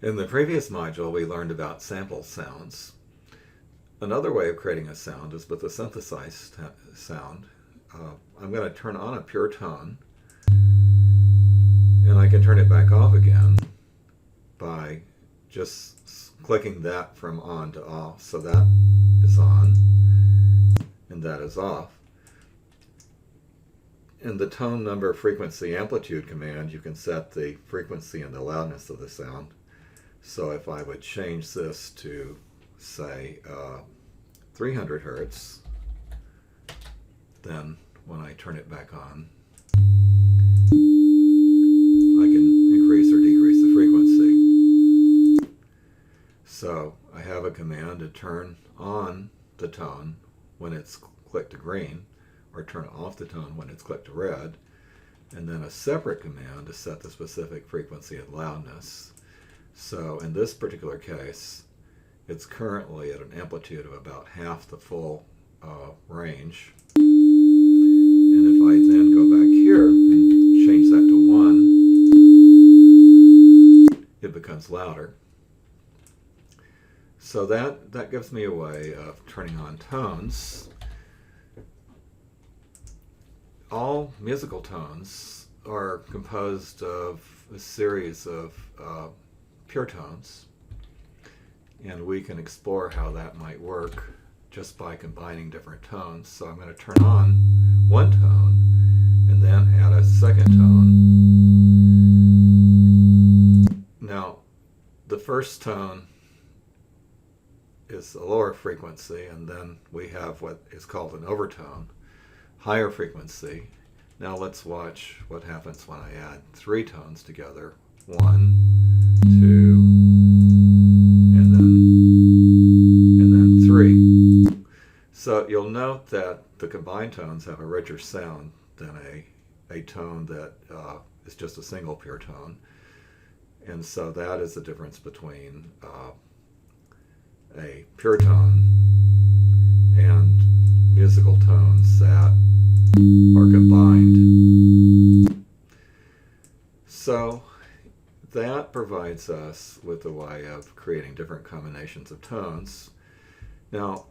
In the previous module, we learned about sample sounds. Another way of creating a sound is with a synthesized sound. I'm going to turn on a pure tone, and I can turn it back off again by just clicking that from on to off. So that is on, and that is off. In the tone, number, frequency, amplitude command, you can set the frequency and the loudness of the sound. So if I would change this to, say, 300 hertz, then when I turn it back on, I can increase or decrease the frequency. So I have a command to turn on the tone when it's clicked to green, or turn off the tone when it's clicked to red, and then a separate command to set the specific frequency and loudness. So in this particular case, it's currently at an amplitude of about half the full range. And if I then go back here and change that to 1, it becomes louder. So that gives me a way of turning on tones. All musical tones are composed of a series of pure tones, and we can explore how that might work just by combining different tones. So I'm going to turn on one tone and then add a second tone. Now, the first tone is a lower frequency, and then we have what is called an overtone, higher frequency. Now let's watch what happens when I add 3 tones together. 1, 2, and then 3. So you'll note that the combined tones have a richer sound than a tone that is just a single pure tone. And so that is the difference between a pure tone and musical tones that are combined. So that provides us with a way of creating different combinations of tones. Now,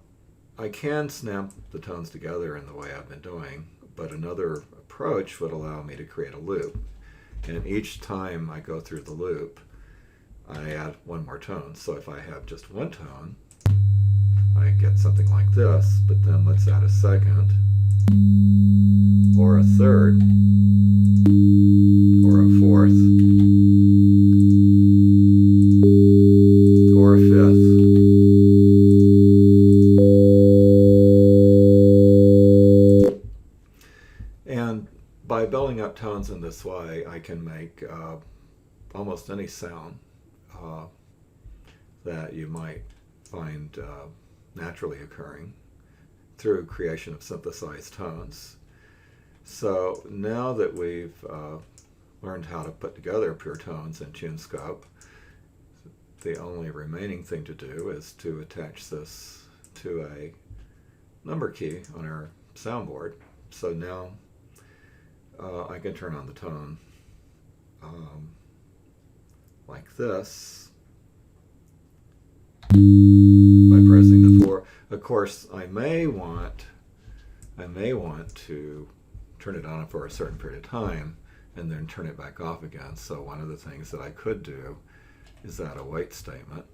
I can snap the tones together in the way I've been doing, but another approach would allow me to create a loop. And each time I go through the loop, I add one more tone. So if I have just one tone, I get something like this, but then let's add a second, or a third, or a fourth, or a fifth. And by building up tones in this way, I can make almost any sound that you might find naturally occurring through creation of synthesized tones. So now that we've learned how to put together pure tones in TuneScope, the only remaining thing to do is to attach this to a number key on our soundboard. So now I can turn on the tone like this by pressing the 4. Of course, I may want to turn it on for a certain period of time and then turn it back off again. So one of the things that I could do is add a wait statement.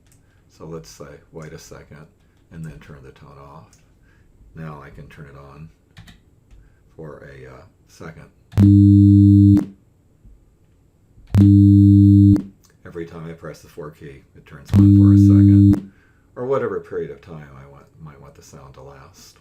So let's say wait a second and then turn the tone off. Now I can turn it on for a second. Every time I press the 4 key, it turns on for a second, or whatever period of time I might want the sound to last.